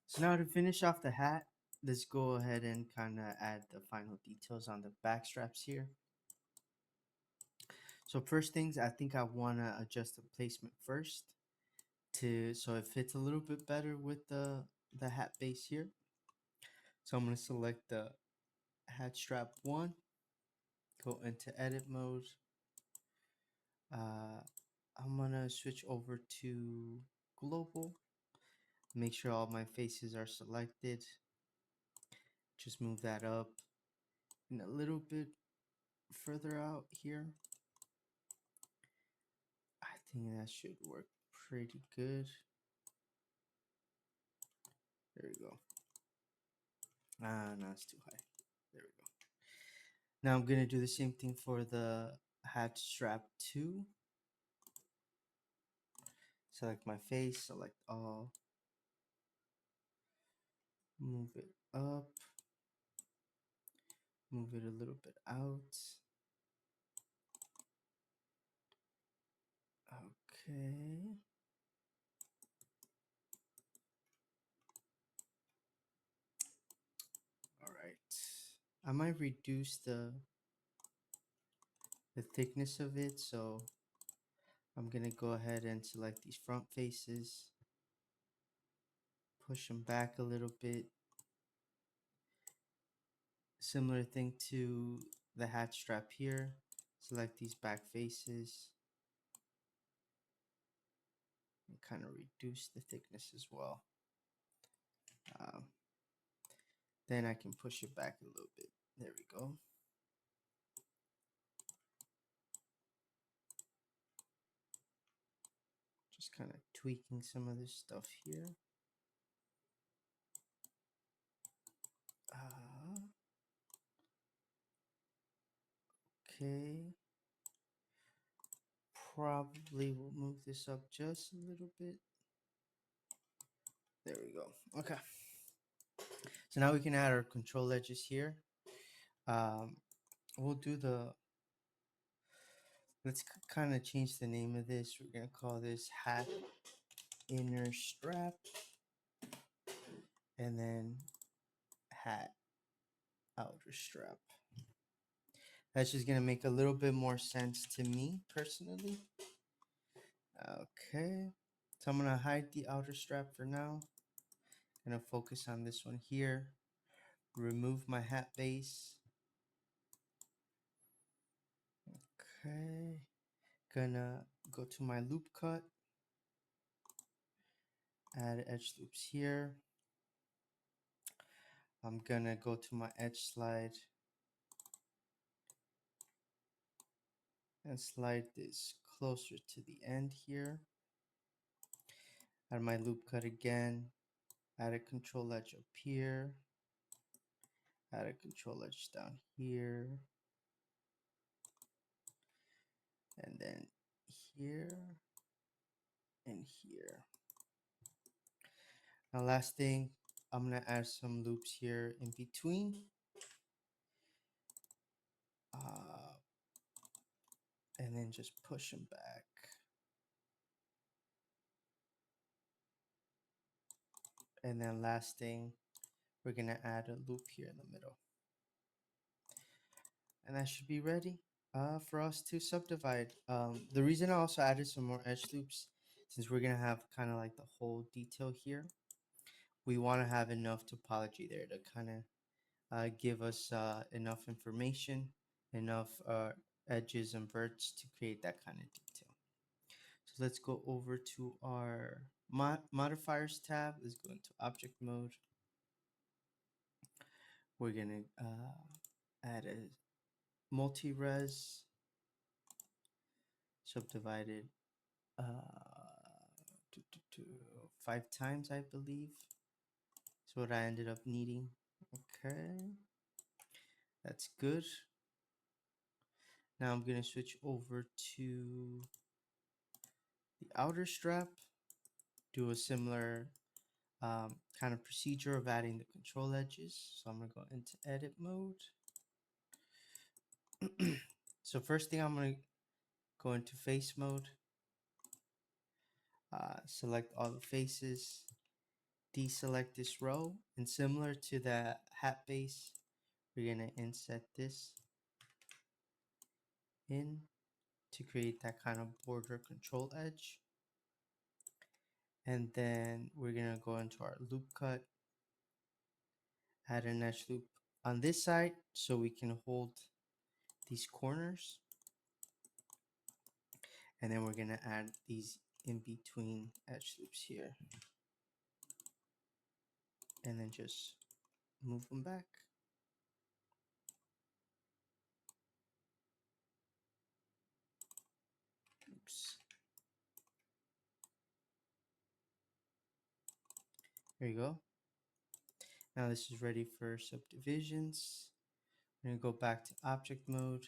So now to finish off the hat, let's go ahead and kind of add the final details on the back straps here. So first things, I think I want to adjust the placement first to so it fits a little bit better with the hat base here. So I'm going to select the hat strap 1, go into edit mode. I'm going to switch over to global, make sure all my faces are selected. Just move that up and a little bit further out here. I think that should work pretty good. There we go. No, it's too high. There we go. Now I'm gonna do the same thing for the hat strap 2. Select my face, select all, move it up, move it a little bit out. Okay. All right. I might reduce the thickness of it, so I'm gonna go ahead and select these front faces, push them back a little bit. Similar thing to the hat strap here. Select these back faces and kind of reduce the thickness as well. Um, then I can push it back a little bit. There we go. Just kind of tweaking some of this stuff here. Okay. Probably will move this up just a little bit. There we go. Okay. So now we can add our control edges here. Um, we'll do the, let's kind of change the name of this. We're going to call this hat inner strap and then hat outer strap. That's just going to make a little bit more sense to me personally. Okay. So I'm going to hide the outer strap for now. I'm going to focus on this one here. Remove my hat base. Okay. Gonna go to my loop cut. Add edge loops here. I'm gonna go to my edge slide and slide this closer to the end here. Add my loop cut again. Add a control edge up here. Add a control edge down here. And then here and here. Now last thing, I'm gonna add some loops here in between. And then just push them back. And then last thing, we're gonna add a loop here in the middle. And that should be ready for us to subdivide. The reason I also added some more edge loops, since we're gonna have kind of like the whole detail here, we want to have enough topology there to kind of give us enough information, enough edges and verts to create that kind of detail. So let's go over to our modifiers tab. Let's go into object mode. We're gonna add a multi-res subdivided to 5 times, I believe. That's what I ended up needing. Okay, that's good. Now I'm gonna switch over to the outer strap, do a similar kind of procedure of adding the control edges. So I'm gonna go into edit mode. So first thing, I'm gonna go into face mode, select all the faces, deselect this row, and similar to the hat base, we're gonna inset this in to create that kind of border control edge. And then we're gonna go into our loop cut, add an edge loop on this side so we can hold these corners. And then we're gonna add these in between edge loops here. And then just move them back. Oops. There you go. Now this is ready for subdivisions. We're gonna go back to object mode.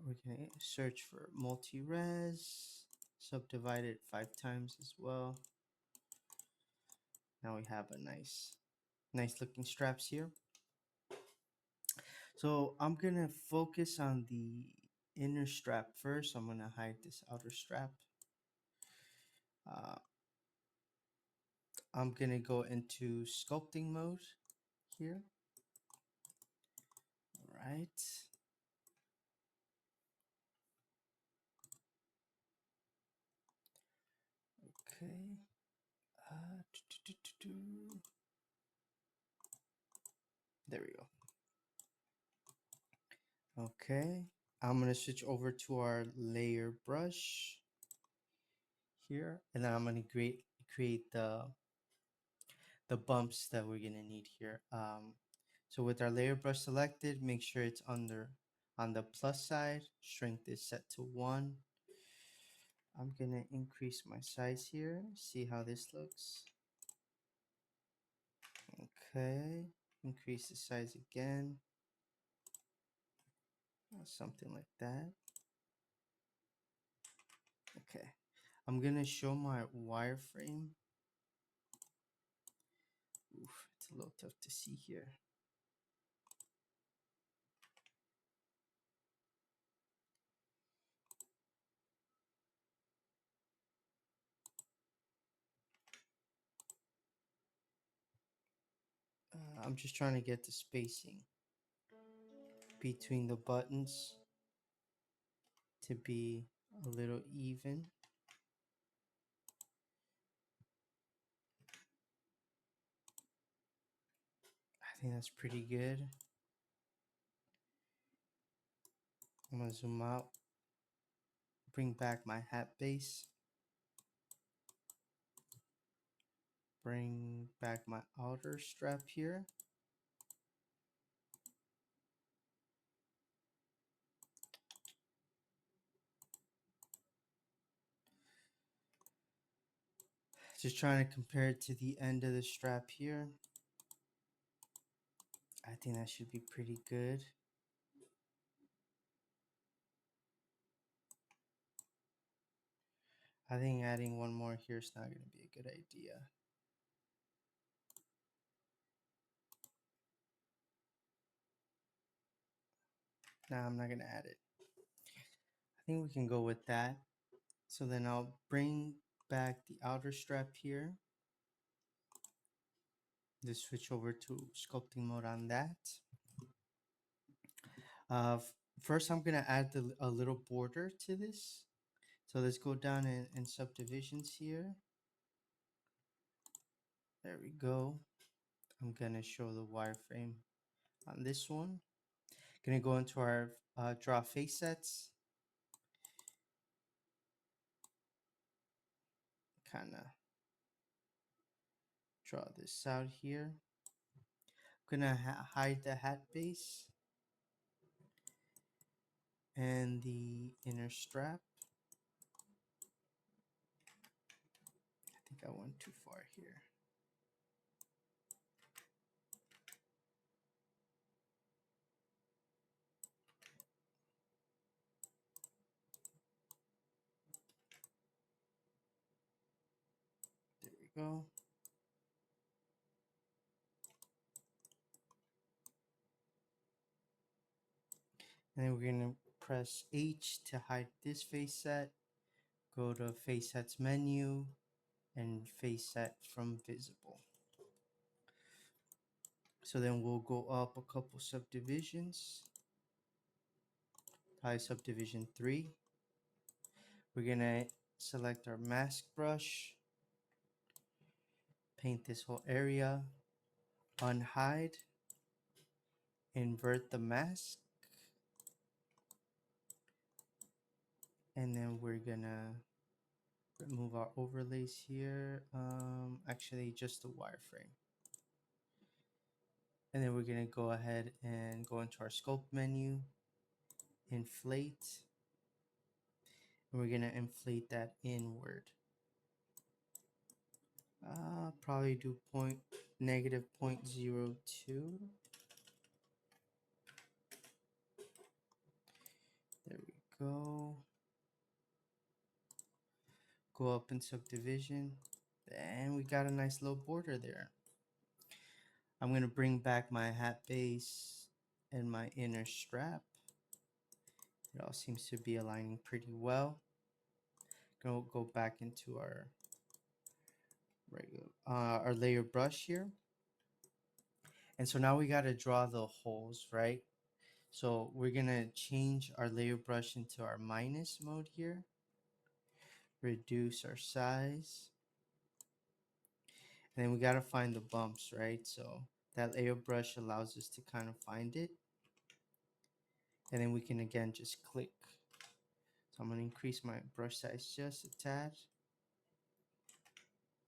We're gonna search for multi-res, subdivide it 5 times as well. Now we have a nice looking straps here. So I'm gonna focus on the inner strap first. I'm gonna hide this outer strap. I'm gonna go into sculpting mode here. All right. Okay. There we go. Okay. I'm gonna switch over to our layer brush here, and then I'm gonna create the bumps that we're gonna need here. So with our layer brush selected, make sure it's on the plus side. Strength is set to 1. I'm gonna increase my size here. See how this looks. Okay, increase the size again. Something like that. Okay, I'm gonna show my wireframe. Oof, it's a little tough to see here. I'm just trying to get the spacing between the buttons to be a little even. I think that's pretty good. I'm gonna zoom out, bring back my hat base, bring back my outer strap here. Just trying to compare it to the end of the strap here. I think that should be pretty good. I think adding one more here is not going to be a good idea. Nah, I'm not going to add it. I think we can go with that. So then I'll bring back the outer strap here. Just switch over to sculpting mode on that. First, I'm going to add a little border to this. So let's go down in subdivisions here. There we go. I'm going to show the wireframe on this one. Going to go into our draw face sets. Kind of draw this out here. I'm going to hide the hat base and the inner strap. I think I went too far here. There we go. And then we're going to press H to hide this face set. Go to face sets menu, and face set from visible. So then we'll go up a couple subdivisions. Tile subdivision 3. We're gonna select our mask brush, paint this whole area, unhide, invert the mask, and then we're gonna remove our overlays here. Actually, just the wireframe. And then we're gonna go ahead and go into our sculpt menu, inflate, and we're gonna inflate that inward. Probably do negative 0.02. There we go. Go up in subdivision, and we got a nice little border there. I'm gonna bring back my hat base and my inner strap. It all seems to be aligning pretty well. Go back into our regular our layer brush here. And so now we got to draw the holes, right? So we're gonna change our layer brush into our minus mode here. Reduce our size. And then we got to find the bumps, right? So that layer brush allows us to kind of find it. And then we can again just click. So I'm going to increase my brush size just a tad.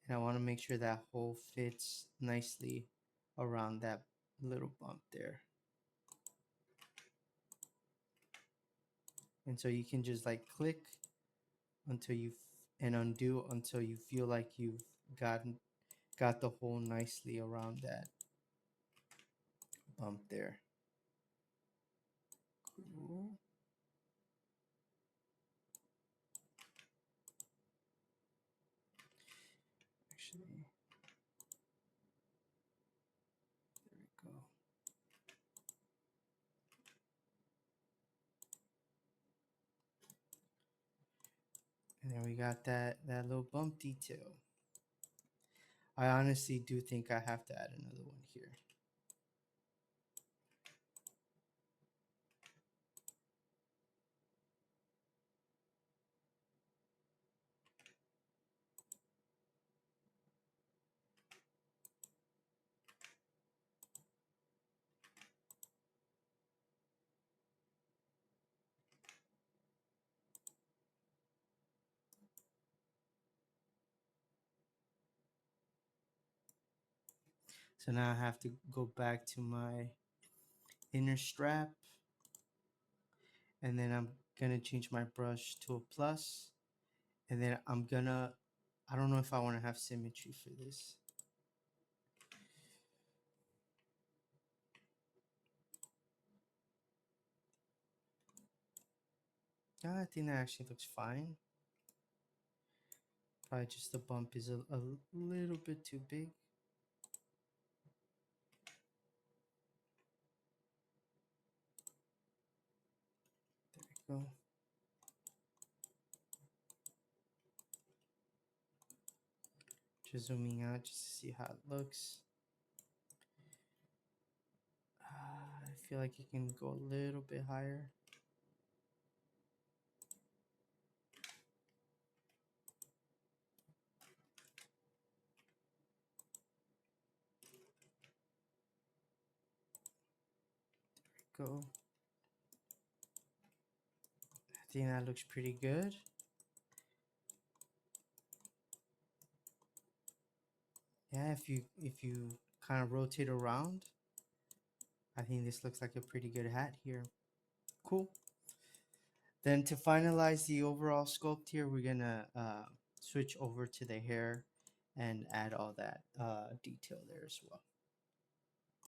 And I want to make sure that hole fits nicely around that little bump there. And so you can just like click until you and undo until you feel like you've got the hole nicely around that bump there. Cool. Actually, there we go. And then we got that little bump detail. I honestly do think I have to add another one here. So now I have to go back to my inner strap, and then I'm gonna change my brush to a plus, and then I don't know if I want to have symmetry for this. I think that actually looks fine. Probably just the bump is a little bit too big. There we go. Just zooming out just to see how it looks. I feel like it can go a little bit higher. There we go. I think that looks pretty good. Yeah, if you kind of rotate around, I think this looks like a pretty good hat here. Cool. Then to finalize the overall sculpt here, we're gonna switch over to the hair and add all that detail there as well.